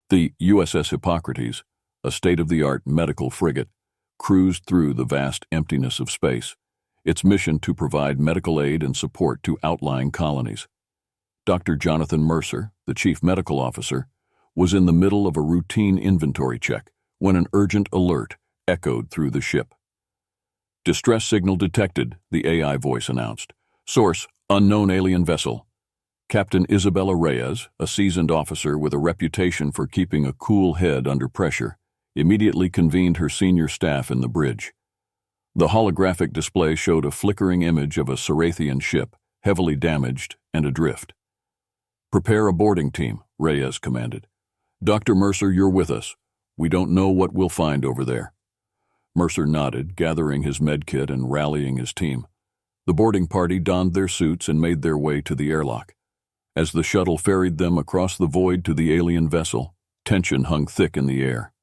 The USS Hippocrates, a state-of-the-art medical frigate, cruised through the vast emptiness of space, its mission to provide medical aid and support to outlying colonies. Dr. Jonathan Mercer, the chief medical officer, was in the middle of a routine inventory check when an urgent alert echoed through the ship. "Distress signal detected," the AI voice announced. "Source, unknown alien vessel." Captain Isabella Reyes, a seasoned officer with a reputation for keeping a cool head under pressure, immediately convened her senior staff in the bridge. The holographic display showed a flickering image of a Cerathian ship, heavily damaged and adrift. "Prepare a boarding team," Reyes commanded. "Dr. Mercer, you're with us. We don't know what we'll find over there." Mercer nodded, gathering his medkit and rallying his team. The boarding party donned their suits and made their way to the airlock. As the shuttle ferried them across the void to the alien vessel, tension hung thick in the air.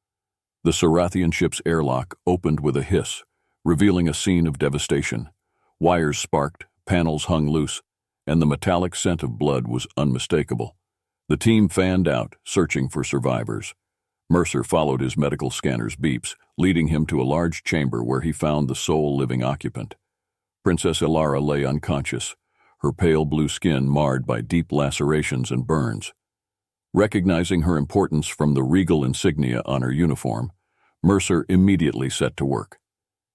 The Cerathian ship's airlock opened with a hiss, revealing a scene of devastation. Wires sparked, panels hung loose, and the metallic scent of blood was unmistakable. The team fanned out, searching for survivors. Mercer followed his medical scanner's beeps, leading him to a large chamber where he found the sole living occupant. Princess Ilara lay unconscious, her pale blue skin marred by deep lacerations and burns. Recognizing her importance from the regal insignia on her uniform, Mercer immediately set to work.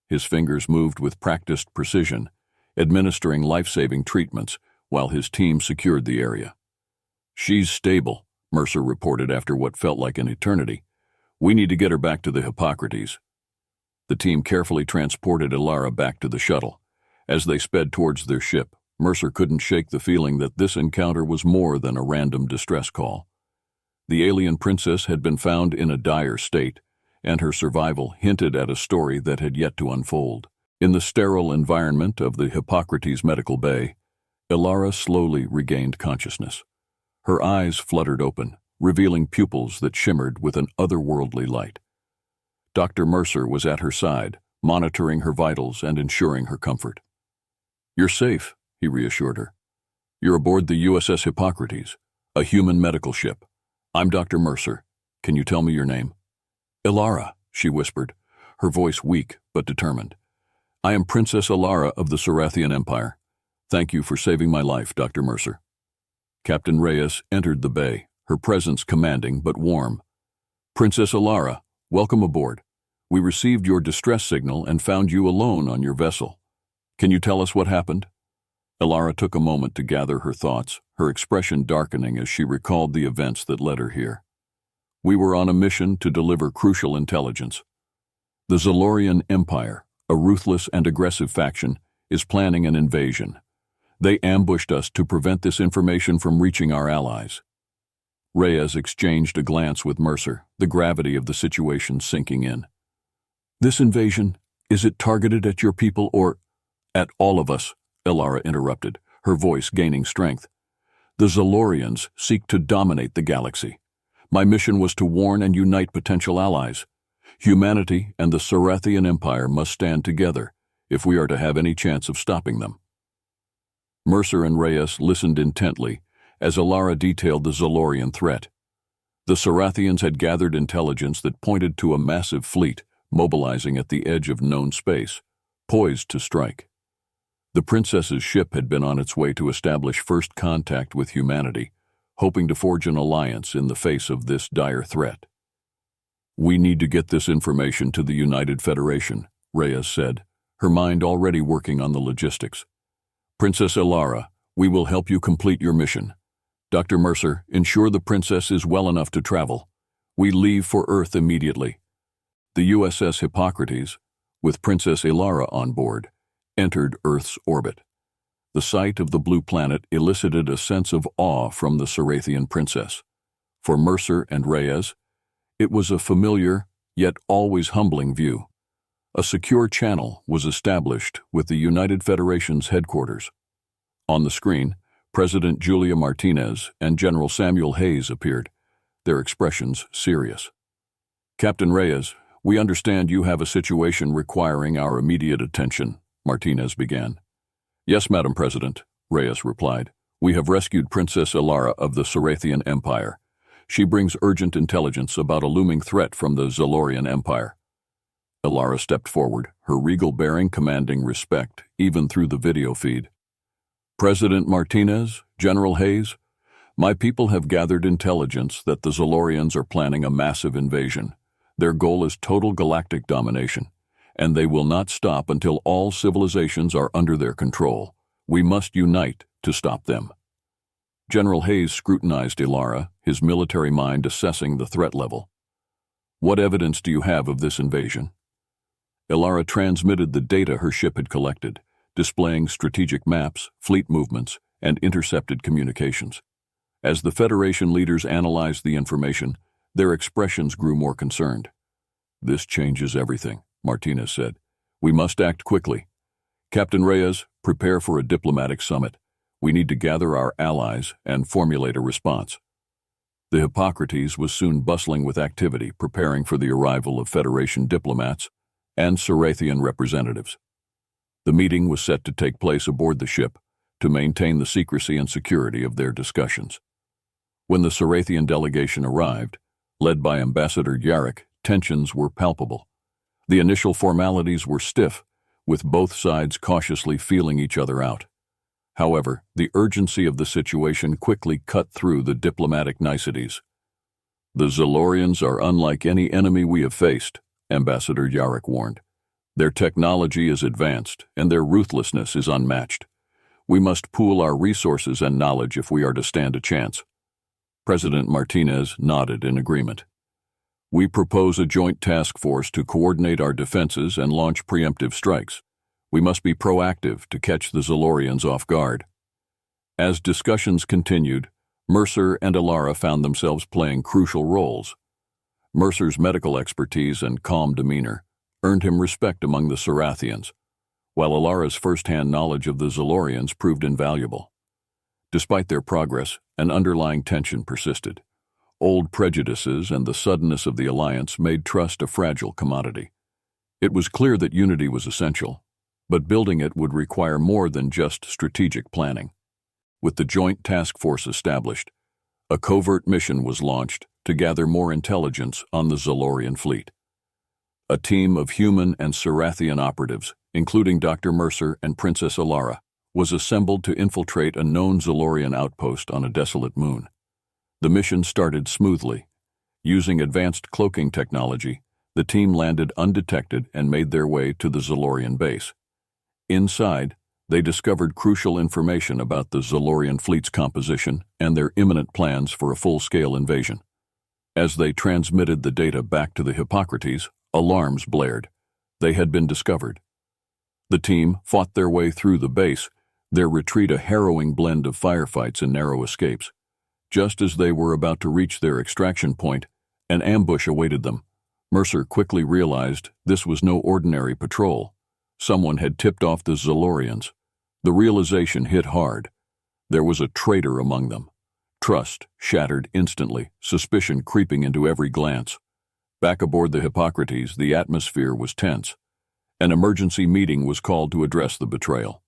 His fingers moved with practiced precision, administering life-saving treatments while his team secured the area. "She's stable," Mercer reported after what felt like an eternity. "We need to get her back to the Hippocrates." The team carefully transported Ilara back to the shuttle. As they sped towards their ship, Mercer couldn't shake the feeling that this encounter was more than a random distress call. The alien princess had been found in a dire state, and her survival hinted at a story that had yet to unfold. In the sterile environment of the Hippocrates medical bay, Ilara slowly regained consciousness. Her eyes fluttered open, revealing pupils that shimmered with an otherworldly light. Dr. Mercer was at her side, monitoring her vitals and ensuring her comfort. "You're safe," he reassured her. "You're aboard the USS Hippocrates, a human medical ship. I'm Dr. Mercer. Can you tell me your name?" "Ilara," she whispered, her voice weak but determined. "I am Princess Ilara of the Cerathian Empire. Thank you for saving my life, Dr. Mercer." Captain Reyes entered the bay, her presence commanding but warm. "Princess Ilara, welcome aboard. We received your distress signal and found you alone on your vessel. Can you tell us what happened?" Ilara took a moment to gather her thoughts, her expression darkening as she recalled the events that led her here. "We were on a mission to deliver crucial intelligence. The Zalorian Empire, a ruthless and aggressive faction, is planning an invasion. They ambushed us to prevent this information from reaching our allies." Reyes exchanged a glance with Mercer, the gravity of the situation sinking in. "This invasion, is it targeted at your people or—" "At all of us," Ilara interrupted, her voice gaining strength. "The Zalorians seek to dominate the galaxy. My mission was to warn and unite potential allies. Humanity and the Cerathian Empire must stand together if we are to have any chance of stopping them." Mercer and Reyes listened intently as Ilara detailed the Zalorian threat. The Cerathians had gathered intelligence that pointed to a massive fleet mobilizing at the edge of known space, poised to strike. The princess's ship had been on its way to establish first contact with humanity, hoping to forge an alliance in the face of this dire threat. "We need to get this information to the United Federation," Reyes said, her mind already working on the logistics. "Princess Ilara, we will help you complete your mission. Dr. Mercer, ensure the princess is well enough to travel. We leave for Earth immediately." The USS Hippocrates, with Princess Ilara on board, entered Earth's orbit. The sight of the blue planet elicited a sense of awe from the Cerathian princess. For Mercer and Reyes, it was a familiar, yet always humbling view. A secure channel was established with the United Federation's headquarters. On the screen, President Julia Martinez and General Samuel Hayes appeared, their expressions serious. "Captain Reyes, we understand you have a situation requiring our immediate attention," Martinez began. "Yes, Madam President," Reyes replied. "We have rescued Princess Ilara of the Cerathian Empire. She brings urgent intelligence about a looming threat from the Zolorian Empire. Ilara stepped forward, her regal bearing commanding respect, even through the video feed. President Martinez, General Hayes, my people have gathered intelligence that the Zolorians are planning a massive invasion. Their goal is total galactic domination, and they will not stop until all civilizations are under their control. We must unite to stop them. General Hayes scrutinized Ilara, his military mind assessing the threat level. What evidence do you have of this invasion? Ilara transmitted the data her ship had collected, displaying strategic maps, fleet movements, and intercepted communications. As the Federation leaders analyzed the information, their expressions grew more concerned. This changes everything, Martinez said. We must act quickly. Captain Reyes, prepare for a diplomatic summit. We need to gather our allies and formulate a response. The Hippocrates was soon bustling with activity, preparing for the arrival of Federation diplomats and Cerathian representatives. The meeting was set to take place aboard the ship to maintain the secrecy and security of their discussions. When the Cerathian delegation arrived, led by Ambassador Yarrick, tensions were palpable. The initial formalities were stiff, with both sides cautiously feeling each other out. However, the urgency of the situation quickly cut through the diplomatic niceties. The Zolorians are unlike any enemy we have faced, Ambassador Yarrick warned. Their technology is advanced, and their ruthlessness is unmatched. We must pool our resources and knowledge if we are to stand a chance. President Martinez nodded in agreement. We propose a joint task force to coordinate our defenses and launch preemptive strikes. We must be proactive to catch the Zolorians off guard. As discussions continued, Mercer and Ilara found themselves playing crucial roles. Mercer's medical expertise and calm demeanor earned him respect among the Cerathians, while Ilara's first-hand knowledge of the Zolorians proved invaluable. Despite their progress, an underlying tension persisted. Old prejudices and the suddenness of the alliance made trust a fragile commodity. It was clear that unity was essential, but building it would require more than just strategic planning. With the joint task force established, a covert mission was launched to gather more intelligence on the Zolorian fleet. A team of human and Cerathian operatives, including Dr. Mercer and Princess Ilara, was assembled to infiltrate a known Zolorian outpost on a desolate moon. The mission started smoothly. Using advanced cloaking technology, the team landed undetected and made their way to the Zolorian base. Inside, they discovered crucial information about the Zolorian fleet's composition and their imminent plans for a full-scale invasion. As they transmitted the data back to the Hippocrates, alarms blared. They had been discovered. The team fought their way through the base, their retreat a harrowing blend of firefights and narrow escapes. Just as they were about to reach their extraction point, an ambush awaited them. Mercer quickly realized this was no ordinary patrol. Someone had tipped off the Zolorians. The realization hit hard. There was a traitor among them. Trust shattered instantly, suspicion creeping into every glance. Back aboard the Hippocrates, the atmosphere was tense. An emergency meeting was called to address the betrayal.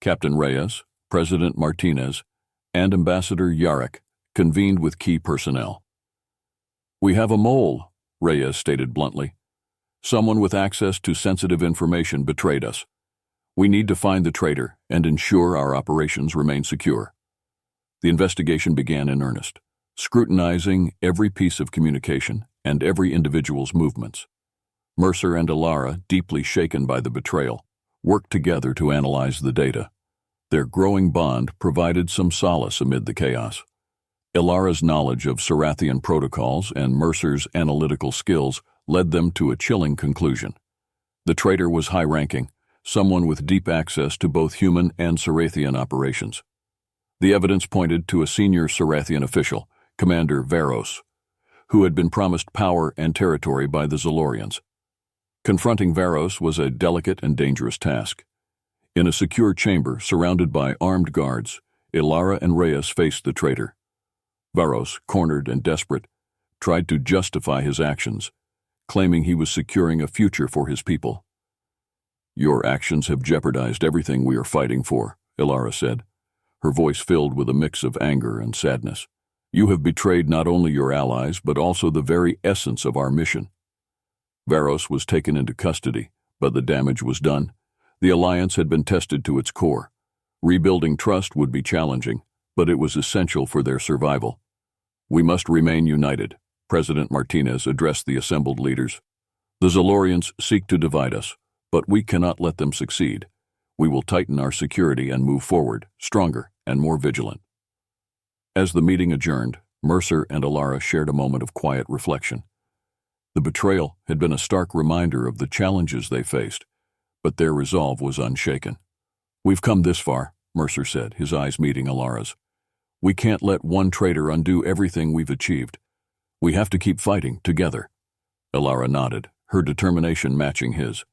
Captain Reyes, President Martinez, and Ambassador Yarrick convened with key personnel. "We have a mole," Reyes stated bluntly. "Someone with access to sensitive information betrayed us. We need to find the traitor and ensure our operations remain secure." The investigation began in earnest, scrutinizing every piece of communication and every individual's movements. Mercer and Ilara, deeply shaken by the betrayal, worked together to analyze the data. Their growing bond provided some solace amid the chaos. Ilara's knowledge of Cerathian protocols and Mercer's analytical skills led them to a chilling conclusion. The traitor was high-ranking, someone with deep access to both human and Cerathian operations. The evidence pointed to a senior Cerathian official, Commander Vos, who had been promised power and territory by the Zolorians. Confronting Vos was a delicate and dangerous task. In a secure chamber surrounded by armed guards, Ilara and Reyes faced the traitor. Vos, cornered and desperate, tried to justify his actions, claiming he was securing a future for his people. "Your actions have jeopardized everything we are fighting for," Ilara said, her voice filled with a mix of anger and sadness. You have betrayed not only your allies, but also the very essence of our mission. Vos was taken into custody, but the damage was done. The alliance had been tested to its core. Rebuilding trust would be challenging, but it was essential for their survival. We must remain united, President Martinez addressed the assembled leaders. The Zolorians seek to divide us, but we cannot let them succeed. We will tighten our security and move forward, stronger and more vigilant. As the meeting adjourned, Mercer and Alara shared a moment of quiet reflection. The betrayal had been a stark reminder of the challenges they faced, but their resolve was unshaken. We've come this far, Mercer said, his eyes meeting Alara's. We can't let one traitor undo everything we've achieved. We have to keep fighting together. Alara nodded, her determination matching his.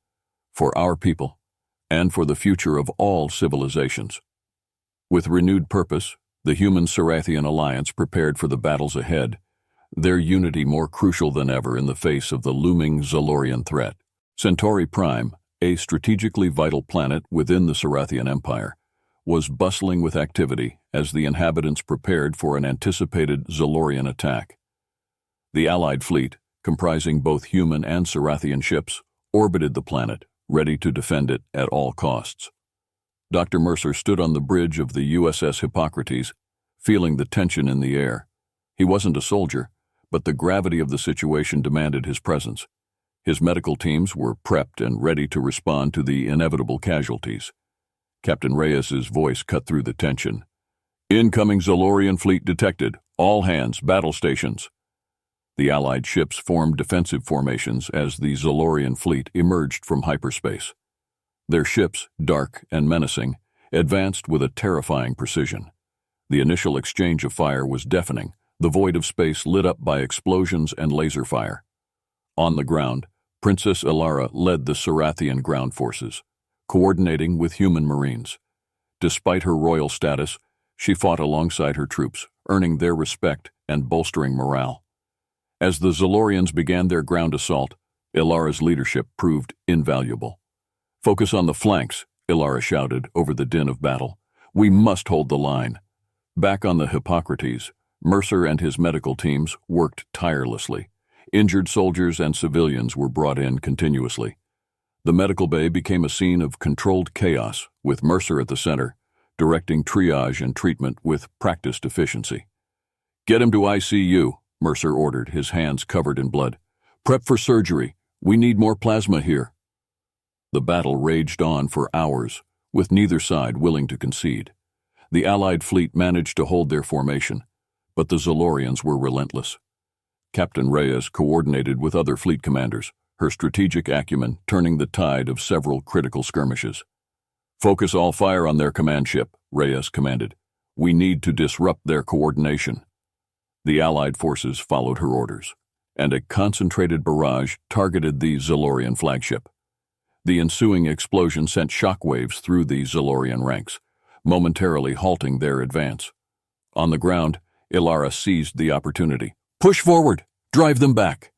For our people, and for the future of all civilizations. With renewed purpose, the Human-Sarathian Alliance prepared for the battles ahead, their unity more crucial than ever in the face of the looming Zolorian threat. Centauri Prime, a strategically vital planet within the Sarathian Empire, was bustling with activity as the inhabitants prepared for an anticipated Zolorian attack. The Allied fleet, comprising both human and Sarathian ships, orbited the planet, ready to defend it at all costs. Dr. Mercer stood on the bridge of the USS Hippocrates, feeling the tension in the air. He wasn't a soldier, but the gravity of the situation demanded his presence. His medical teams were prepped and ready to respond to the inevitable casualties. Captain Reyes's voice cut through the tension. Incoming Zolorian fleet detected. All hands, battle stations. The Allied ships formed defensive formations as the Zolorian fleet emerged from hyperspace. Their ships, dark and menacing, advanced with a terrifying precision. The initial exchange of fire was deafening, the void of space lit up by explosions and laser fire. On the ground, Princess Alara led the Sarathian ground forces, coordinating with human marines. Despite her royal status, she fought alongside her troops, earning their respect and bolstering morale. As the Zolorians began their ground assault, Ilara's leadership proved invaluable. Focus on the flanks, Ilara shouted over the din of battle. We must hold the line. Back on the Hippocrates, Mercer and his medical teams worked tirelessly. Injured soldiers and civilians were brought in continuously. The medical bay became a scene of controlled chaos, with Mercer at the center, directing triage and treatment with practiced efficiency. Get him to ICU, Mercer ordered, his hands covered in blood. Prep for surgery. We need more plasma here. The battle raged on for hours, with neither side willing to concede. The Allied fleet managed to hold their formation, but the Zolorians were relentless. Captain Reyes coordinated with other fleet commanders, her strategic acumen turning the tide of several critical skirmishes. Focus all fire on their command ship, Reyes commanded. We need to disrupt their coordination. The Allied forces followed her orders, and a concentrated barrage targeted the Zolorian flagship. The ensuing explosion sent shockwaves through the Zolorian ranks, momentarily halting their advance. On the ground, Ilara seized the opportunity. Push forward! Drive them back!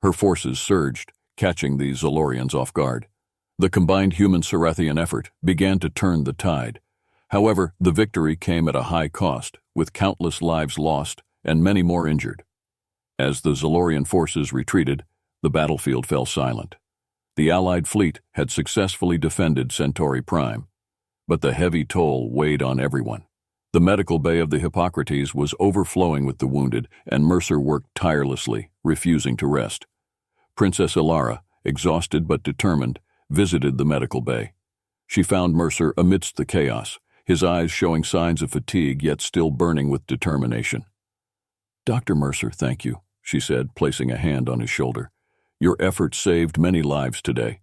Her forces surged, catching the Zolorians off guard. The combined human-Sarathian effort began to turn the tide. However, the victory came at a high cost, with countless lives lost and many more injured. As the Zolorian forces retreated, the battlefield fell silent. The Allied fleet had successfully defended Centauri Prime, but the heavy toll weighed on everyone. The medical bay of the Hippocrates was overflowing with the wounded, and Mercer worked tirelessly, refusing to rest. Princess Ilara, exhausted but determined, visited the medical bay. She found Mercer amidst the chaos, his eyes showing signs of fatigue yet still burning with determination. Dr. Mercer, thank you, she said, placing a hand on his shoulder. Your efforts saved many lives today.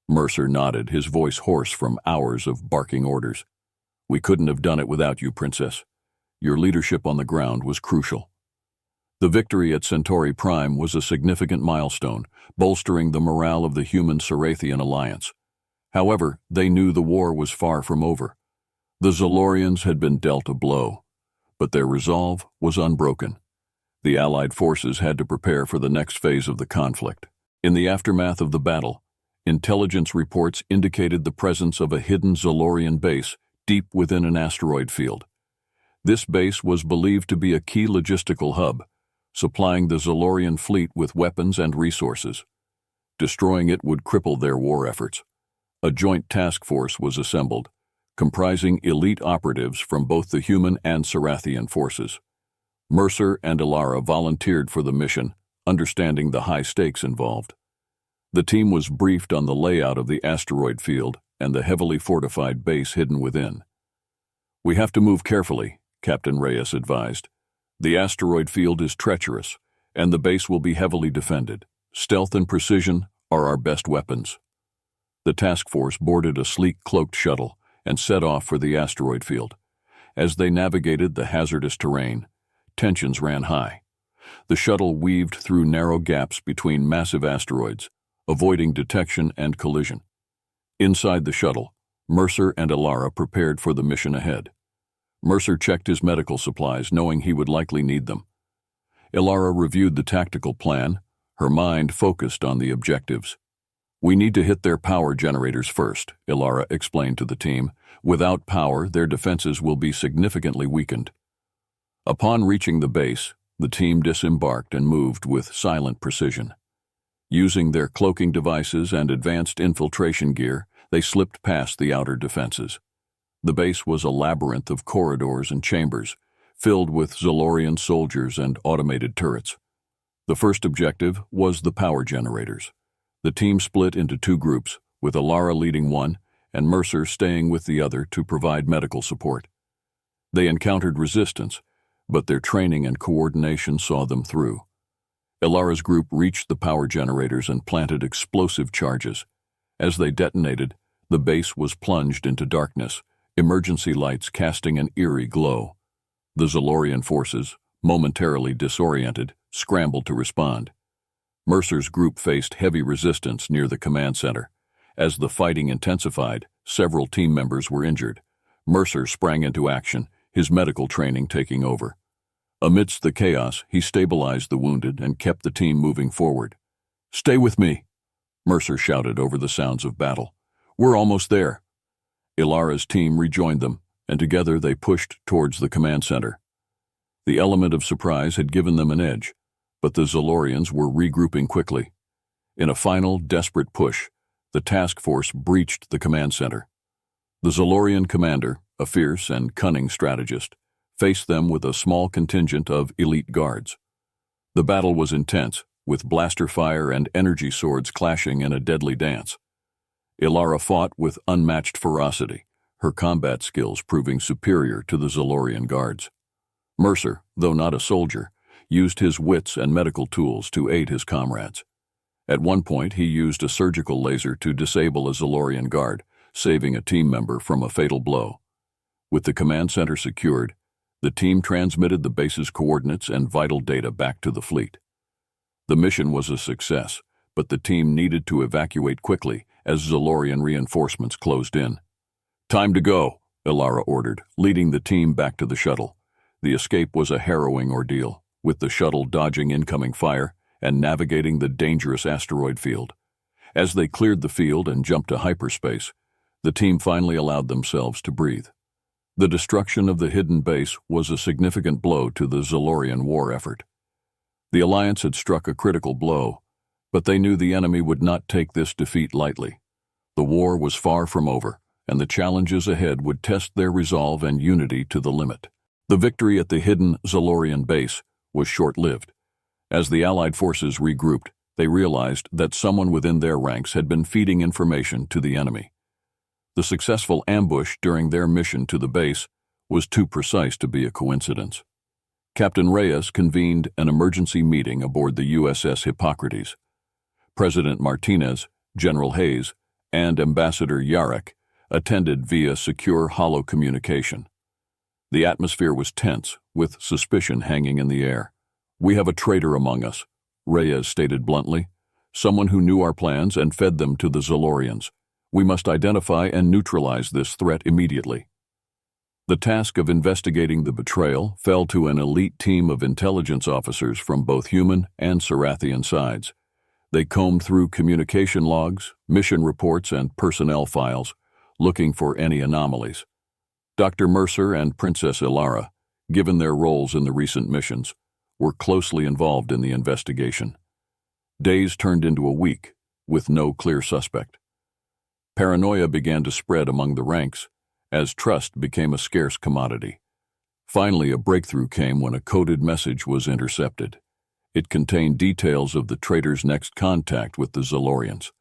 Mercer nodded, his voice hoarse from hours of barking orders. We couldn't have done it without you, Princess. Your leadership on the ground was crucial. The victory at Centauri Prime was a significant milestone, bolstering the morale of the human-Sarathian alliance. However, they knew the war was far from over. The Zolorians had been dealt a blow, but their resolve was unbroken. The Allied forces had to prepare for the next phase of the conflict. In the aftermath of the battle, intelligence reports indicated the presence of a hidden Zolorian base deep within an asteroid field. This base was believed to be a key logistical hub, supplying the Zolorian fleet with weapons and resources. Destroying it would cripple their war efforts. A joint task force was assembled, comprising elite operatives from both the human and Sarathian forces. Mercer and Ilara volunteered for the mission, understanding the high stakes involved. The team was briefed on the layout of the asteroid field and the heavily fortified base hidden within. "We have to move carefully," Captain Reyes advised. "The asteroid field is treacherous, and the base will be heavily defended. Stealth and precision are our best weapons." The task force boarded a sleek cloaked shuttle and set off for the asteroid field. As they navigated the hazardous terrain, tensions ran high. The shuttle weaved through narrow gaps between massive asteroids, avoiding detection and collision. Inside the shuttle, Mercer and Ilara prepared for the mission ahead. Mercer checked his medical supplies, knowing he would likely need them. Ilara reviewed the tactical plan, her mind focused on the objectives. "We need to hit their power generators first," Ilara explained to the team. "Without power, their defenses will be significantly weakened." Upon reaching the base, the team disembarked and moved with silent precision. Using their cloaking devices and advanced infiltration gear, they slipped past the outer defenses. The base was a labyrinth of corridors and chambers, filled with Zolorian soldiers and automated turrets. The first objective was the power generators. The team split into two groups, with Ilara leading one and Mercer staying with the other to provide medical support. They encountered resistance, but their training and coordination saw them through. Ilara's group reached the power generators and planted explosive charges. As they detonated, the base was plunged into darkness, emergency lights casting an eerie glow. The Zolorian forces, momentarily disoriented, scrambled to respond. Mercer's group faced heavy resistance near the command center. As the fighting intensified, several team members were injured. Mercer sprang into action, his medical training taking over. Amidst the chaos, he stabilized the wounded and kept the team moving forward. "Stay with me," Mercer shouted over the sounds of battle. "We're almost there." Ilara's team rejoined them, and together they pushed towards the command center. The element of surprise had given them an edge, but the Zolorians were regrouping quickly. In a final, desperate push, the task force breached the command center. The Zolorian commander, a fierce and cunning strategist, faced them with a small contingent of elite guards. The battle was intense, with blaster fire and energy swords clashing in a deadly dance. Ilara fought with unmatched ferocity, her combat skills proving superior to the Zolorian guards. Mercer, though not a soldier, used his wits and medical tools to aid his comrades. At one point, he used a surgical laser to disable a Zolorian guard, saving a team member from a fatal blow. With the command center secured, the team transmitted the base's coordinates and vital data back to the fleet. The mission was a success, but the team needed to evacuate quickly as Zolorian reinforcements closed in. "Time to go," Ilara ordered, leading the team back to the shuttle. The escape was a harrowing ordeal, with the shuttle dodging incoming fire and navigating the dangerous asteroid field. As they cleared the field and jumped to hyperspace, the team finally allowed themselves to breathe. The destruction of the hidden base was a significant blow to the Zolorian war effort. The Alliance had struck a critical blow, but they knew the enemy would not take this defeat lightly. The war was far from over, and the challenges ahead would test their resolve and unity to the limit. The victory at the hidden Zolorian base was short-lived. As the Allied forces regrouped, they realized that someone within their ranks had been feeding information to the enemy. The successful ambush during their mission to the base was too precise to be a coincidence. Captain Reyes convened an emergency meeting aboard the USS Hippocrates. President Martinez, General Hayes, and Ambassador Yarek attended via secure holo communication. The atmosphere was tense, with suspicion hanging in the air. "We have a traitor among us," Reyes stated bluntly. "Someone who knew our plans and fed them to the Zolorians. We must identify and neutralize this threat immediately." The task of investigating the betrayal fell to an elite team of intelligence officers from both human and Sarathian sides. They combed through communication logs, mission reports, and personnel files, looking for any anomalies. Dr. Mercer and Princess Ilara, given their roles in the recent missions, were closely involved in the investigation. Days turned into a week, with no clear suspect. Paranoia began to spread among the ranks, as trust became a scarce commodity. Finally, a breakthrough came when a coded message was intercepted. It contained details of the traitor's next contact with the Zolorians.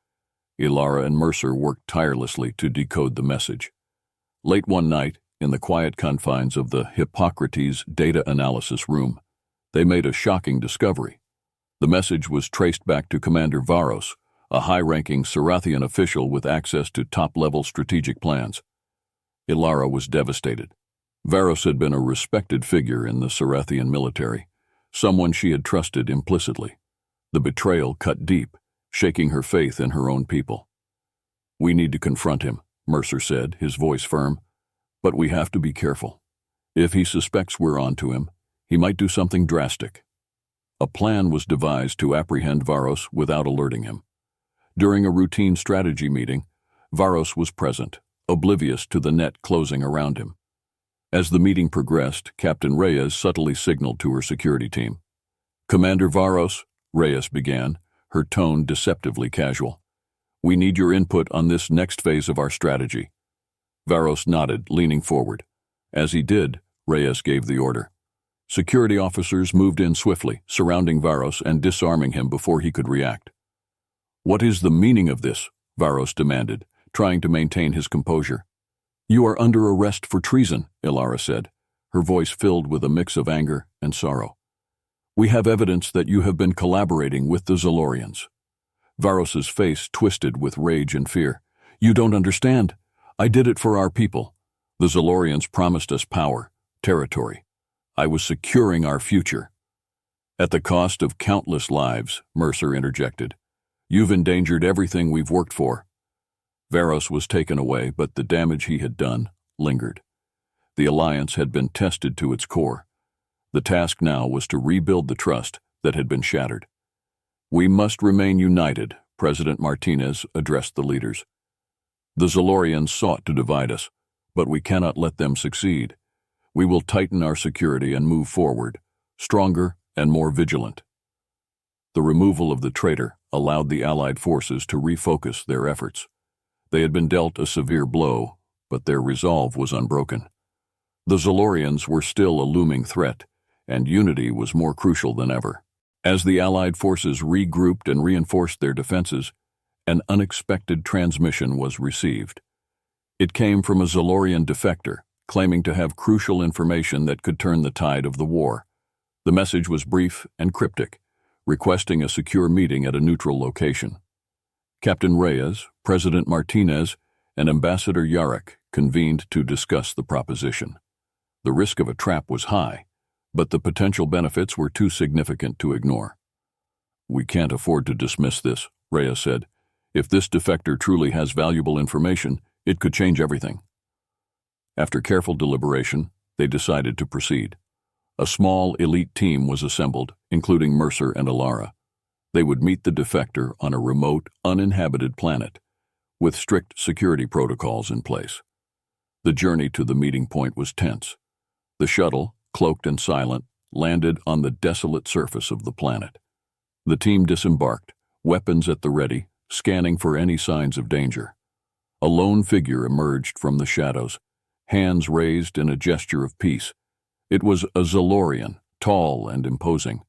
Ilara and Mercer worked tirelessly to decode the message. Late one night, in the quiet confines of the Hippocrates data analysis room, they made a shocking discovery. The message was traced back to Commander Vos, a high-ranking Sarathian official with access to top-level strategic plans. Ilara was devastated. Vos had been a respected figure in the Sarathian military, someone she had trusted implicitly. The betrayal cut deep, shaking her faith in her own people. "We need to confront him," Mercer said, his voice firm. "But we have to be careful. If he suspects we're onto him, he might do something drastic." A plan was devised to apprehend Vos without alerting him. During a routine strategy meeting, Vos was present, oblivious to the net closing around him. As the meeting progressed, Captain Reyes subtly signaled to her security team. "Commander Vos," Reyes began, her tone deceptively casual. "We need your input on this next phase of our strategy." Vos nodded, leaning forward. As he did, Reyes gave the order. Security officers moved in swiftly, surrounding Vos and disarming him before he could react. "What is the meaning of this?" Vos demanded, trying to maintain his composure. "You are under arrest for treason," Ilara said, her voice filled with a mix of anger and sorrow. "We have evidence that you have been collaborating with the Zolorians." Varos's face twisted with rage and fear. "You don't understand. I did it for our people. The Zolorians promised us power, territory. I was securing our future." "At the cost of countless lives," Mercer interjected. "You've endangered everything we've worked for." Vos was taken away, but the damage he had done lingered. The alliance had been tested to its core. The task now was to rebuild the trust that had been shattered. "We must remain united," President Martinez addressed the leaders. "The Zolorians sought to divide us, but we cannot let them succeed. We will tighten our security and move forward, stronger and more vigilant." The removal of the traitor allowed the Allied forces to refocus their efforts. They had been dealt a severe blow, but their resolve was unbroken. The Zolorians were still a looming threat, and unity was more crucial than ever. As the Allied forces regrouped and reinforced their defenses, an unexpected transmission was received. It came from a Zolorian defector, claiming to have crucial information that could turn the tide of the war. The message was brief and cryptic, requesting a secure meeting at a neutral location. Captain Reyes, President Martinez, and Ambassador Yarrick convened to discuss the proposition. The risk of a trap was high, but the potential benefits were too significant to ignore. "We can't afford to dismiss this," Reyes said. "If this defector truly has valuable information, it could change everything." After careful deliberation, they decided to proceed. A small elite team was assembled, including Mercer and Ilara. They would meet the defector on a remote, uninhabited planet, with strict security protocols in place. The journey to the meeting point was tense. The shuttle, cloaked and silent, landed on the desolate surface of the planet. The team disembarked, weapons at the ready, scanning for any signs of danger. A lone figure emerged from the shadows, hands raised in a gesture of peace. It was a Zolorian, tall and imposing,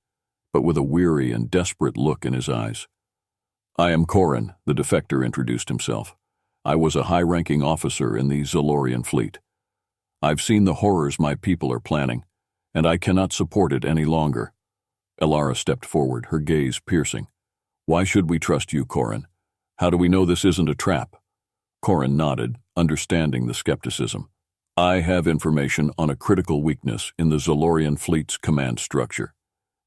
but with a weary and desperate look in his eyes. "I am Corin," the defector introduced himself. "I was a high-ranking officer in the Zolorian fleet. I've seen the horrors my people are planning, and I cannot support it any longer." Ilara stepped forward, her gaze piercing. "Why should we trust you, Corin? How do we know this isn't a trap?" Corin nodded, understanding the skepticism. "I have information on a critical weakness in the Zolorian fleet's command structure.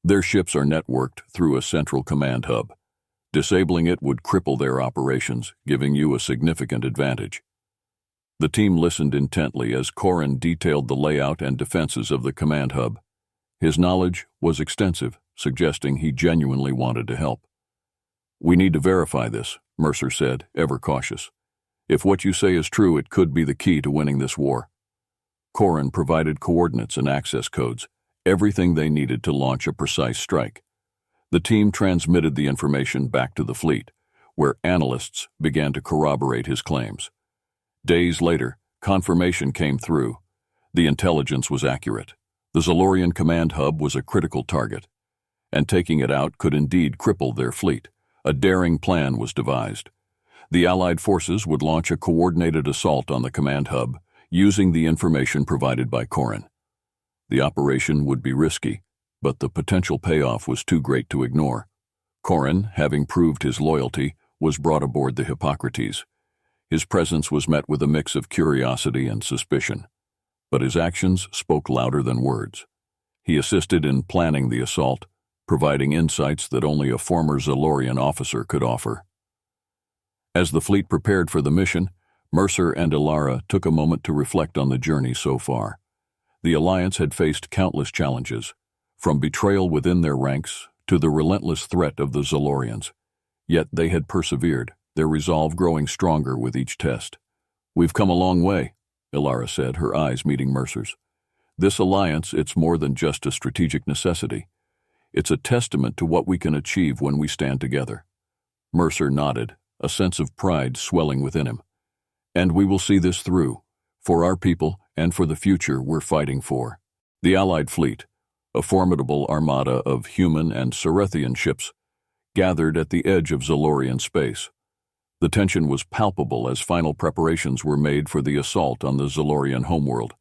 Their ships are networked through a central command hub. Disabling it would cripple their operations, giving you a significant advantage." The team listened intently as Corin detailed the layout and defenses of the command hub. His knowledge was extensive, suggesting he genuinely wanted to help. "We need to verify this," Mercer said, ever cautious. "If what you say is true, it could be the key to winning this war." Corin provided coordinates and access codes, everything they needed to launch a precise strike. The team transmitted the information back to the fleet, where analysts began to corroborate his claims. Days later, confirmation came through. The intelligence was accurate. The Zolorian command hub was a critical target, and taking it out could indeed cripple their fleet. A daring plan was devised. The Allied forces would launch a coordinated assault on the command hub, using the information provided by Corin. The operation would be risky, but the potential payoff was too great to ignore. Corin, having proved his loyalty, was brought aboard the Hippocrates. His presence was met with a mix of curiosity and suspicion, but his actions spoke louder than words. He assisted in planning the assault, providing insights that only a former Zolorian officer could offer. As the fleet prepared for the mission, Mercer and Ilara took a moment to reflect on the journey so far. The Alliance had faced countless challenges, from betrayal within their ranks to the relentless threat of the Zolorians. Yet they had persevered, their resolve growing stronger with each test. "We've come a long way," Ilara said, her eyes meeting Mercer's. "This alliance, it's more than just a strategic necessity. It's a testament to what we can achieve when we stand together." Mercer nodded, a sense of pride swelling within him. "And we will see this through, for our people and for the future we're fighting for." The Allied fleet, a formidable armada of human and Cerethian ships, gathered at the edge of Zolorian space. The tension was palpable as final preparations were made for the assault on the Zolorian homeworld.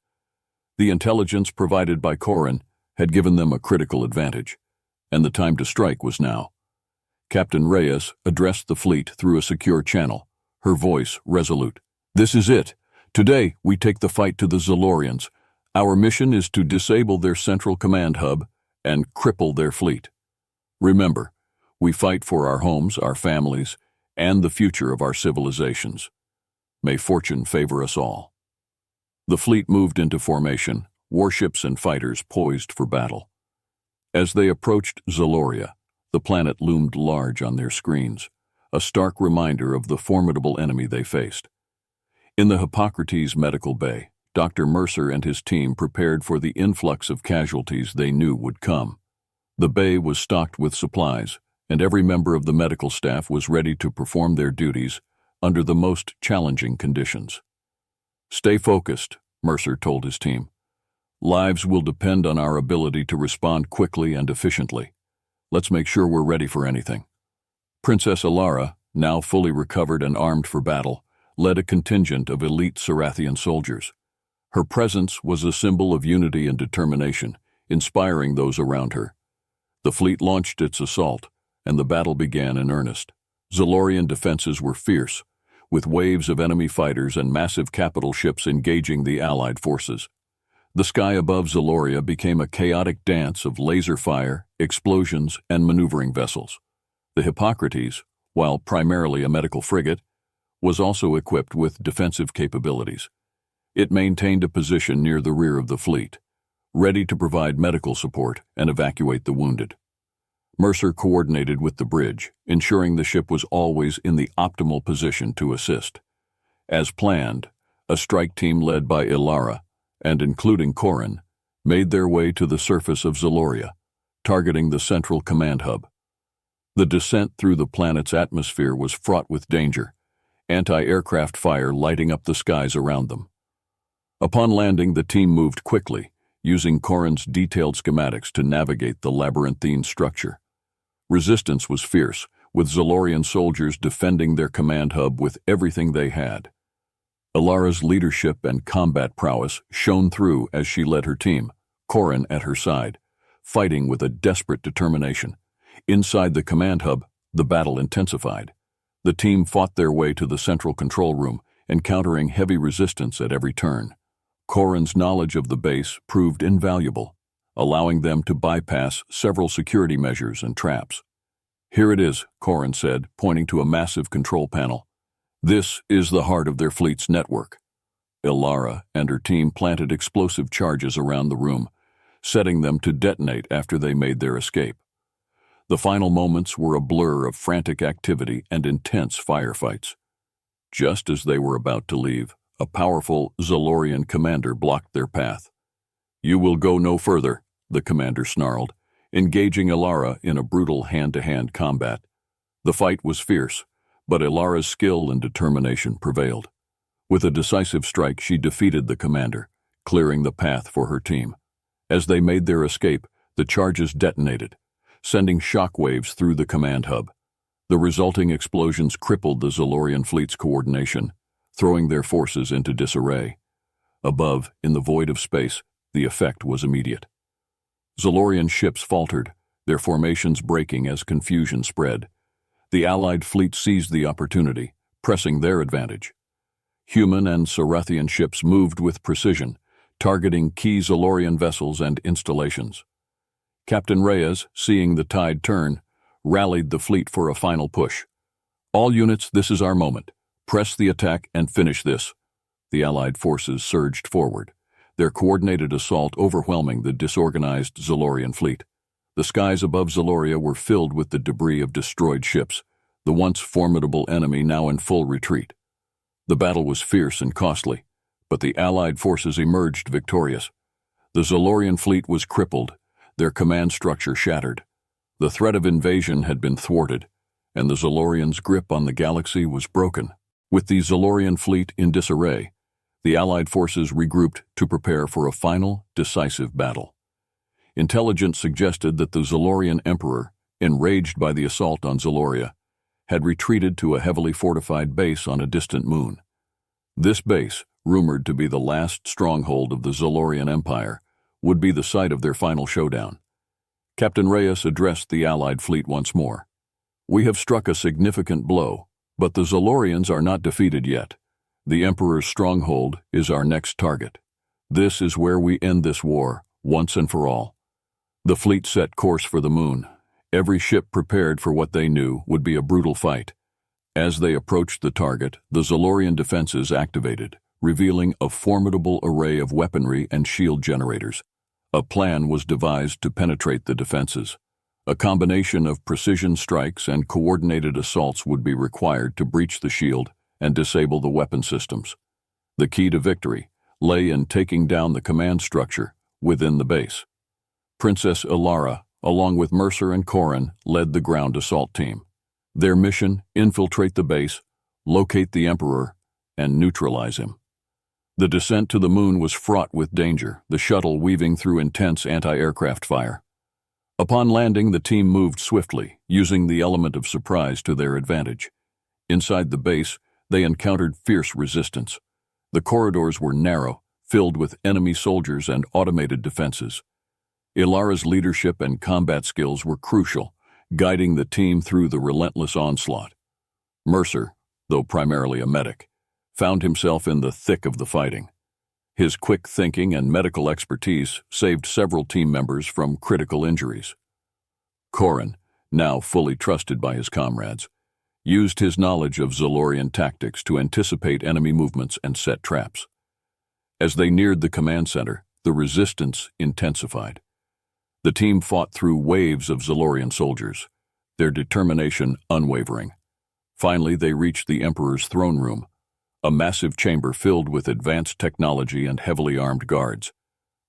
The intelligence provided by Corin had given them a critical advantage, and the time to strike was now. Captain Reyes addressed the fleet through a secure channel, her voice resolute. "This is it. Today we take the fight to the Zolorians. Our mission is to disable their central command hub and cripple their fleet. Remember, we fight for our homes, our families, and the future of our civilizations. May fortune favor us all." The fleet moved into formation, warships and fighters poised for battle. As they approached Zoloria, the planet loomed large on their screens, a stark reminder of the formidable enemy they faced. In the Hippocrates medical bay, Dr. Mercer and his team prepared for the influx of casualties they knew would come. The bay was stocked with supplies, and every member of the medical staff was ready to perform their duties under the most challenging conditions. "Stay focused," Mercer told his team. "Lives will depend on our ability to respond quickly and efficiently. Let's make sure we're ready for anything." Princess Ilara, now fully recovered and armed for battle, led a contingent of elite Cerathian soldiers. Her presence was a symbol of unity and determination, inspiring those around her. The fleet launched its assault, and the battle began in earnest. Zolorian defenses were fierce, with waves of enemy fighters and massive capital ships engaging the Allied forces. The sky above Zoloria became a chaotic dance of laser fire, explosions, and maneuvering vessels. The Hippocrates, while primarily a medical frigate, was also equipped with defensive capabilities. It maintained a position near the rear of the fleet, ready to provide medical support and evacuate the wounded. Mercer coordinated with the bridge, ensuring the ship was always in the optimal position to assist. As planned, a strike team led by Ilara, and including Corin, made their way to the surface of Zoloria, targeting the central command hub. The descent through the planet's atmosphere was fraught with danger, anti-aircraft fire lighting up the skies around them. Upon landing, the team moved quickly, using Corin's detailed schematics to navigate the labyrinthine structure. Resistance was fierce, with Zolorian soldiers defending their command hub with everything they had. Ilara's leadership and combat prowess shone through as she led her team, Corin at her side, fighting with a desperate determination. Inside the command hub, the battle intensified. The team fought their way to the central control room, encountering heavy resistance at every turn. Corin's knowledge of the base proved invaluable, allowing them to bypass several security measures and traps. "Here it is," Corin said, pointing to a massive control panel. "This is the heart of their fleet's network." Ilara and her team planted explosive charges around the room, setting them to detonate after they made their escape. The final moments were a blur of frantic activity and intense firefights. Just as they were about to leave, A powerful Zolorian commander blocked their path. "You will go no further," the commander snarled, engaging Ilara in a brutal hand-to-hand combat. The fight was fierce, but Ilara's skill and determination prevailed. With a decisive strike, she defeated the commander, clearing the path for her team. As they made their escape, the charges detonated, sending shockwaves through the command hub. The resulting explosions crippled the Zolorian fleet's coordination, throwing their forces into disarray. Above, in the void of space, the effect was immediate. Zolorian ships faltered, their formations breaking as confusion spread. The Allied fleet seized the opportunity, pressing their advantage. Human and Sarathian ships moved with precision, targeting key Zolorian vessels and installations. Captain Reyes, seeing the tide turn, rallied the fleet for a final push. "All units, this is our moment. Press the attack and finish this." The Allied forces surged forward, their coordinated assault overwhelming the disorganized Zolorian fleet. The skies above Zoloria were filled with the debris of destroyed ships, the once formidable enemy now in full retreat. The battle was fierce and costly, but the Allied forces emerged victorious. The Zolorian fleet was crippled, their command structure shattered. The threat of invasion had been thwarted, and the Zolorians' grip on the galaxy was broken. With the Zolorian fleet in disarray, the Allied forces regrouped to prepare for a final, decisive battle. Intelligence suggested that the Zolorian Emperor, enraged by the assault on Zoloria, had retreated to a heavily fortified base on a distant moon. This base, rumored to be the last stronghold of the Zolorian Empire, would be the site of their final showdown. Captain Reyes addressed the Allied fleet once more. "We have struck a significant blow, but the Zolorians are not defeated yet. The Emperor's stronghold is our next target. This is where we end this war, once and for all." The fleet set course for the moon, every ship prepared for what they knew would be a brutal fight. As they approached the target, the Zolorian defenses activated, revealing a formidable array of weaponry and shield generators. A plan was devised to penetrate the defenses. A combination of precision strikes and coordinated assaults would be required to breach the shield and disable the weapon systems. The key to victory lay in taking down the command structure within the base. Princess Ilara, along with Mercer and Corin, led the ground assault team. Their mission: infiltrate the base, locate the Emperor, and neutralize him. The descent to the moon was fraught with danger, the shuttle weaving through intense anti-aircraft fire. Upon landing, the team moved swiftly, using the element of surprise to their advantage. Inside the base, they encountered fierce resistance. The corridors were narrow, filled with enemy soldiers and automated defenses. Ilara's leadership and combat skills were crucial, guiding the team through the relentless onslaught. Mercer, though primarily a medic, found himself in the thick of the fighting. His quick thinking and medical expertise saved several team members from critical injuries. Corin, now fully trusted by his comrades, used his knowledge of Zolorian tactics to anticipate enemy movements and set traps. As they neared the command center, the resistance intensified. The team fought through waves of Zolorian soldiers, their determination unwavering. Finally, they reached the Emperor's throne room, a massive chamber filled with advanced technology and heavily armed guards.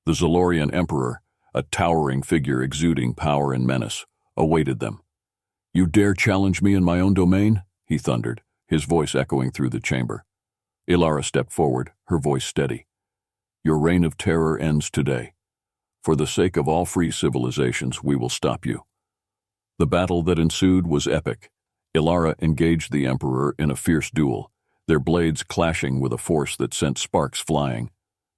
The Zolorian Emperor, a towering figure exuding power and menace, awaited them. "You dare challenge me in my own domain?" he thundered, his voice echoing through the chamber. Ilara stepped forward, her voice steady. "Your reign of terror ends today. For the sake of all free civilizations, we will stop you." The battle that ensued was epic. Ilara engaged the Emperor in a fierce duel, their blades clashing with a force that sent sparks flying.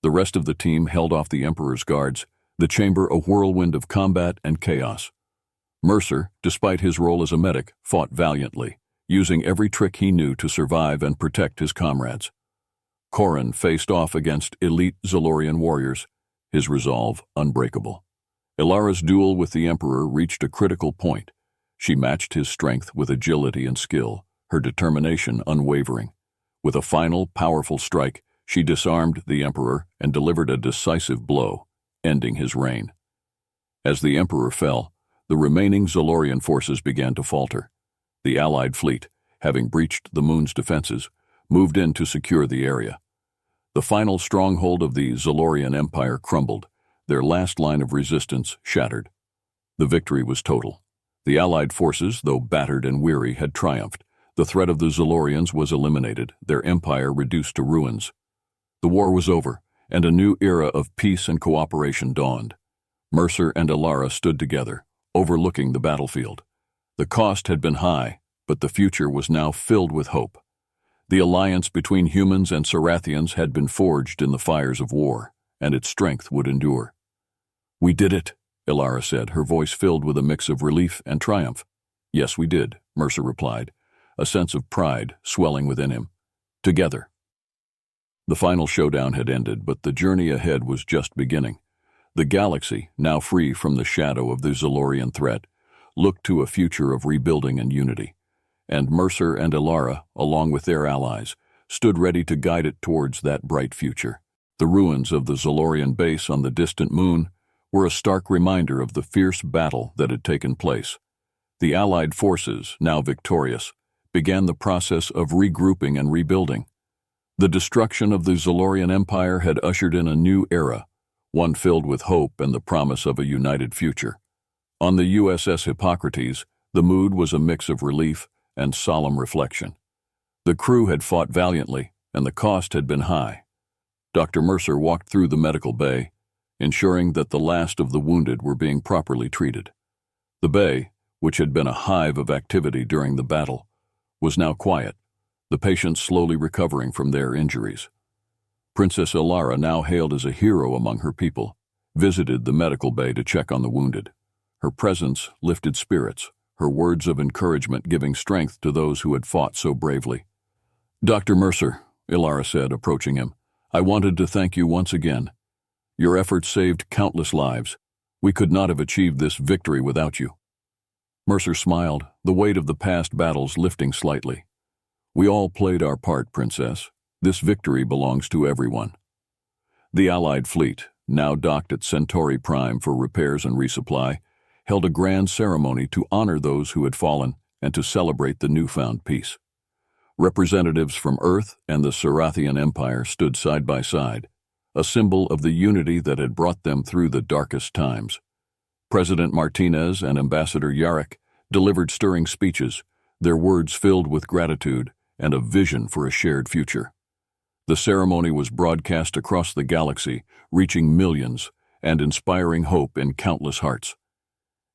The rest of the team held off the Emperor's guards, the chamber a whirlwind of combat and chaos. Mercer, despite his role as a medic, fought valiantly, using every trick he knew to survive and protect his comrades. Corin faced off against elite Zolorian warriors, his resolve unbreakable. Ilara's duel with the Emperor reached a critical point. She matched his strength with agility and skill, her determination unwavering. With a final, powerful strike, she disarmed the Emperor and delivered a decisive blow, ending his reign. As the Emperor fell, the remaining Zolorian forces began to falter. The Allied fleet, having breached the moon's defenses, moved in to secure the area. The final stronghold of the Zolorian Empire crumbled, their last line of resistance shattered. The victory was total. The Allied forces, though battered and weary, had triumphed. The threat of the Zolorians was eliminated, their empire reduced to ruins. The war was over, and a new era of peace and cooperation dawned. Mercer and Alara stood together, overlooking the battlefield. The cost had been high, but the future was now filled with hope. The alliance between humans and Sarathians had been forged in the fires of war, and its strength would endure. "We did it," Alara said, her voice filled with a mix of relief and triumph. "Yes, we did," Mercer replied, a sense of pride swelling within him. "Together." The final showdown had ended, but the journey ahead was just beginning. The galaxy, now free from the shadow of the Zolorian threat, looked to a future of rebuilding and unity. And Mercer and Alara, along with their allies, stood ready to guide it towards that bright future. The ruins of the Zolorian base on the distant moon were a stark reminder of the fierce battle that had taken place. The Allied forces, now victorious, began the process of regrouping and rebuilding. The destruction of the Zolorian Empire had ushered in a new era, one filled with hope and the promise of a united future. On the USS Hippocrates, the mood was a mix of relief and solemn reflection. The crew had fought valiantly, and the cost had been high. Dr. Mercer walked through the medical bay, ensuring that the last of the wounded were being properly treated. The bay, which had been a hive of activity during the battle, was now quiet, the patients slowly recovering from their injuries. Princess Alara, now hailed as a hero among her people, visited the medical bay to check on the wounded. Her presence lifted spirits, her words of encouragement giving strength to those who had fought so bravely. "Dr. Mercer," Alara said, approaching him, "I wanted to thank you once again. Your efforts saved countless lives. We could not have achieved this victory without you." Mercer smiled, the weight of the past battles lifting slightly. "We all played our part, Princess. This victory belongs to everyone." The Allied fleet, now docked at Centauri Prime for repairs and resupply, held a grand ceremony to honor those who had fallen and to celebrate the newfound peace. Representatives from Earth and the Sarathian Empire stood side by side, a symbol of the unity that had brought them through the darkest times. President Martinez and Ambassador Yarrick delivered stirring speeches, their words filled with gratitude and a vision for a shared future. The ceremony was broadcast across the galaxy, reaching millions and inspiring hope in countless hearts.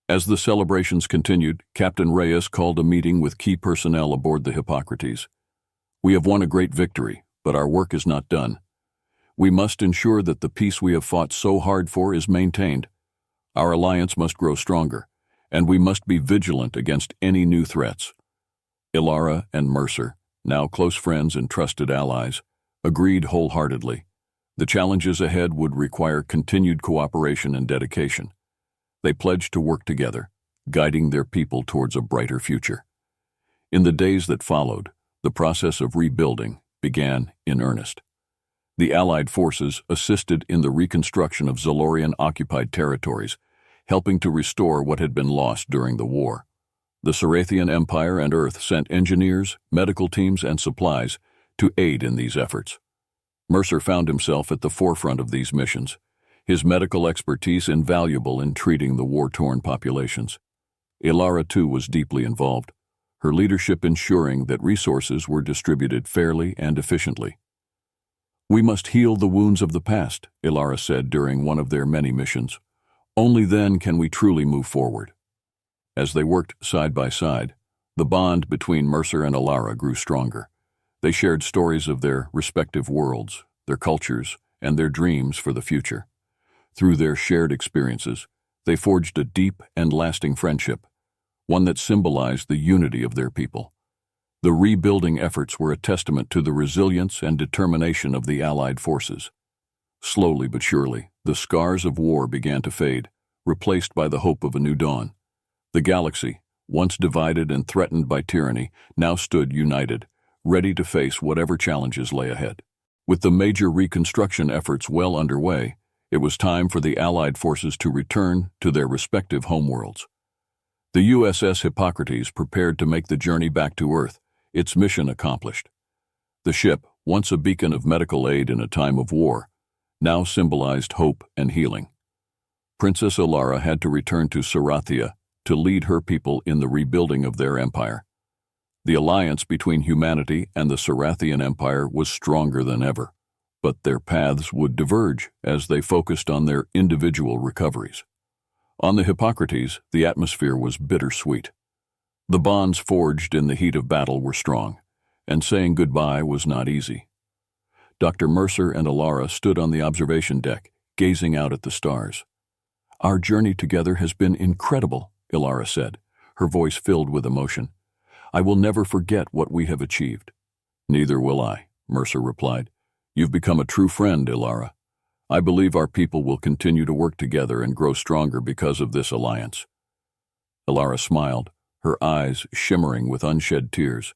As the celebrations continued, Captain Reyes called a meeting with key personnel aboard the Hippocrates. "We have won a great victory, but our work is not done. We must ensure that the peace we have fought so hard for is maintained. Our alliance must grow stronger, and we must be vigilant against any new threats." Alara and Mercer, now close friends and trusted allies, agreed wholeheartedly. The challenges ahead would require continued cooperation and dedication. They pledged to work together, guiding their people towards a brighter future. In the days that followed, the process of rebuilding began in earnest. The Allied forces assisted in the reconstruction of Zolorian-occupied territories, helping to restore what had been lost during the war. The Sarathian Empire and Earth sent engineers, medical teams, and supplies to aid in these efforts. Mercer found himself at the forefront of these missions, his medical expertise invaluable in treating the war-torn populations. Alara, too, was deeply involved, her leadership ensuring that resources were distributed fairly and efficiently. "We must heal the wounds of the past," Alara said during one of their many missions. "Only then can we truly move forward." As they worked side by side, the bond between Mercer and Alara grew stronger. They shared stories of their respective worlds, their cultures, and their dreams for the future. Through their shared experiences, they forged a deep and lasting friendship, one that symbolized the unity of their people. The rebuilding efforts were a testament to the resilience and determination of the Allied forces. Slowly but surely, the scars of war began to fade, replaced by the hope of a new dawn. The galaxy, once divided and threatened by tyranny, now stood united, ready to face whatever challenges lay ahead. With the major reconstruction efforts well underway, it was time for the Allied forces to return to their respective homeworlds. The USS Hippocrates prepared to make the journey back to Earth, its mission accomplished. The ship, once a beacon of medical aid in a time of war, now symbolized hope and healing. Princess Alara had to return to Sarathia to lead her people in the rebuilding of their empire. The alliance between humanity and the Sarathian Empire was stronger than ever, but their paths would diverge as they focused on their individual recoveries. On the Hippocrates, the atmosphere was bittersweet. The bonds forged in the heat of battle were strong, and saying goodbye was not easy. Dr. Mercer and Alara stood on the observation deck, gazing out at the stars. "Our journey together has been incredible," Alara said, her voice filled with emotion. "I will never forget what we have achieved." "Neither will I," Mercer replied. "You've become a true friend, Alara. I believe our people will continue to work together and grow stronger because of this alliance." Alara smiled, her eyes shimmering with unshed tears.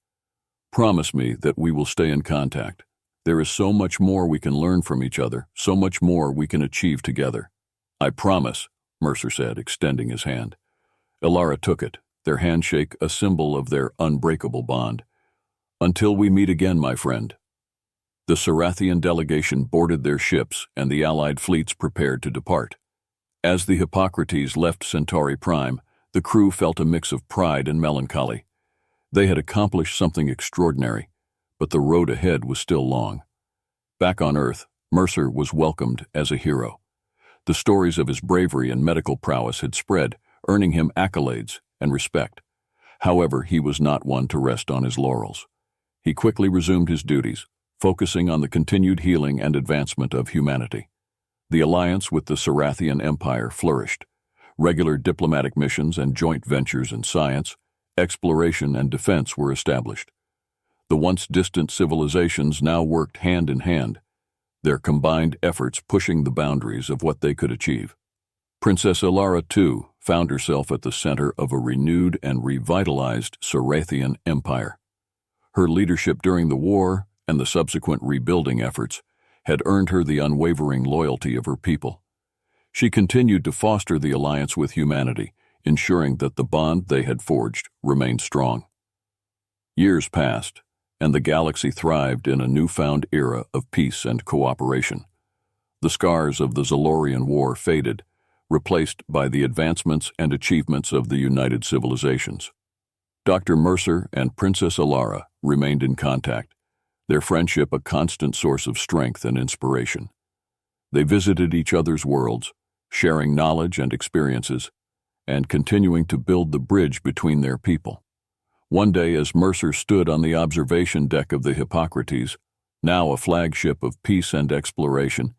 "Promise me that we will stay in contact. There is so much more we can learn from each other, so much more we can achieve together." "I promise," Mercer said, extending his hand. Alara took it, their handshake a symbol of their unbreakable bond. "Until we meet again, my friend." The Sarathian delegation boarded their ships and the Allied fleets prepared to depart. As the Hippocrates left Centauri Prime, the crew felt a mix of pride and melancholy. They had accomplished something extraordinary, but the road ahead was still long. Back on Earth, Mercer was welcomed as a hero. The stories of his bravery and medical prowess had spread, earning him accolades and respect. However, he was not one to rest on his laurels. He quickly resumed his duties, focusing on the continued healing and advancement of humanity. The alliance with the Sarathian Empire flourished. Regular diplomatic missions and joint ventures in science, exploration, and defense were established. The once distant civilizations now worked hand in hand, their combined efforts pushing the boundaries of what they could achieve. Princess Alara, too, found herself at the center of a renewed and revitalized Sarathian Empire. Her leadership during the war and the subsequent rebuilding efforts had earned her the unwavering loyalty of her people. She continued to foster the alliance with humanity, ensuring that the bond they had forged remained strong. Years passed, and the galaxy thrived in a newfound era of peace and cooperation. The scars of the Zalorian War faded, replaced by the advancements and achievements of the United Civilizations. Dr. Mercer and Princess Alara remained in contact, their friendship a constant source of strength and inspiration. They visited each other's worlds, sharing knowledge and experiences, and continuing to build the bridge between their people. One day, as Mercer stood on the observation deck of the Hippocrates, now a flagship of peace and exploration,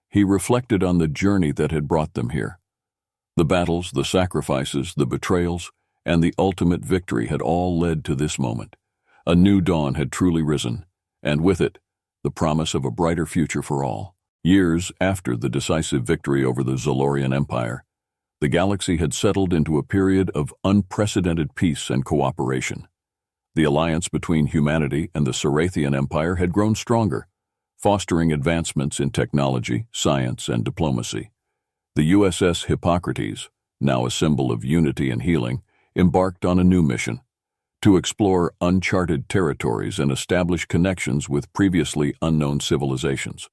he reflected on the journey that had brought them here. The battles, the sacrifices, the betrayals, and the ultimate victory had all led to this moment. A new dawn had truly risen, and with it, the promise of a brighter future for all. Years after the decisive victory over the Zalorian Empire, the galaxy had settled into a period of unprecedented peace and cooperation. The alliance between humanity and the Sarathian Empire had grown stronger, fostering advancements in technology, science, and diplomacy. The USS Hippocrates, now a symbol of unity and healing, embarked on a new mission: to explore uncharted territories and establish connections with previously unknown civilizations.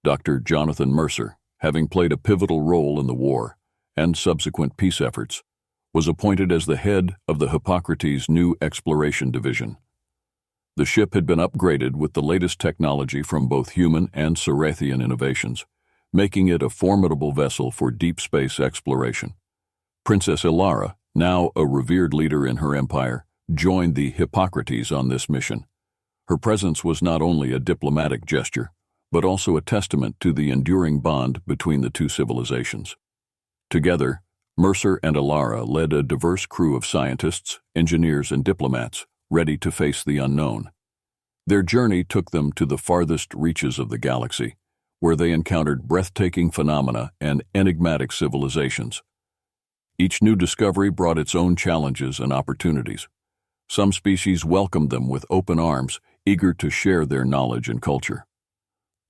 Dr. Jonathan Mercer, having played a pivotal role in the war and subsequent peace efforts, was appointed as the head of the Hippocrates' new exploration division. The ship had been upgraded with the latest technology from both human and Sarathian innovations, making it a formidable vessel for deep space exploration. Princess Alara, now a revered leader in her empire, joined the Hippocrates on this mission. Her presence was not only a diplomatic gesture, but also a testament to the enduring bond between the two civilizations. Together, Mercer and Alara led a diverse crew of scientists, engineers, and diplomats, ready to face the unknown. Their journey took them to the farthest reaches of the galaxy, where they encountered breathtaking phenomena and enigmatic civilizations. Each new discovery brought its own challenges and opportunities. Some species welcomed them with open arms, eager to share their knowledge and culture.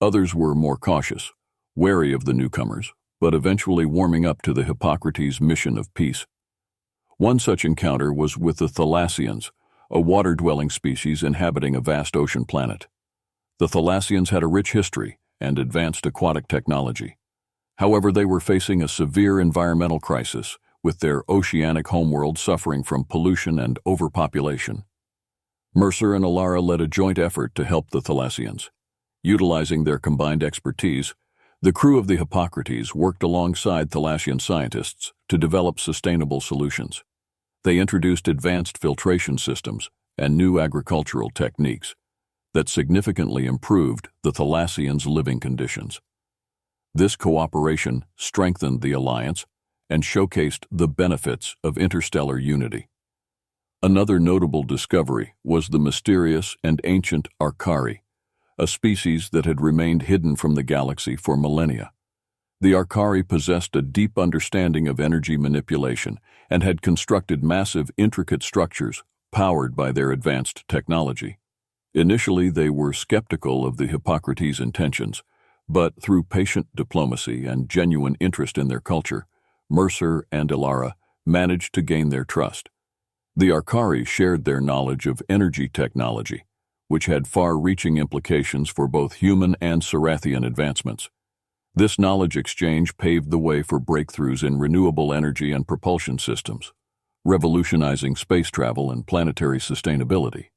Others were more cautious, wary of the newcomers, but eventually warming up to the Hippocrates' mission of peace. One such encounter was with the Thalassians, a water-dwelling species inhabiting a vast ocean planet. The Thalassians had a rich history and advanced aquatic technology. However, they were facing a severe environmental crisis, with their oceanic homeworld suffering from pollution and overpopulation. Mercer and Alara led a joint effort to help the Thalassians. Utilizing their combined expertise, the crew of the Hippocrates worked alongside Thalassian scientists to develop sustainable solutions. They introduced advanced filtration systems and new agricultural techniques that significantly improved the Thalassians' living conditions. This cooperation strengthened the alliance and showcased the benefits of interstellar unity. Another notable discovery was the mysterious and ancient Arcari, a species that had remained hidden from the galaxy for millennia. The Arcari possessed a deep understanding of energy manipulation and had constructed massive, intricate structures powered by their advanced technology. Initially, they were skeptical of the Hippocrates' intentions, but through patient diplomacy and genuine interest in their culture, Mercer and Alara managed to gain their trust. The Arcari shared their knowledge of energy technology, which had far-reaching implications for both human and Sarathian advancements. This knowledge exchange paved the way for breakthroughs in renewable energy and propulsion systems, revolutionizing space travel and planetary sustainability.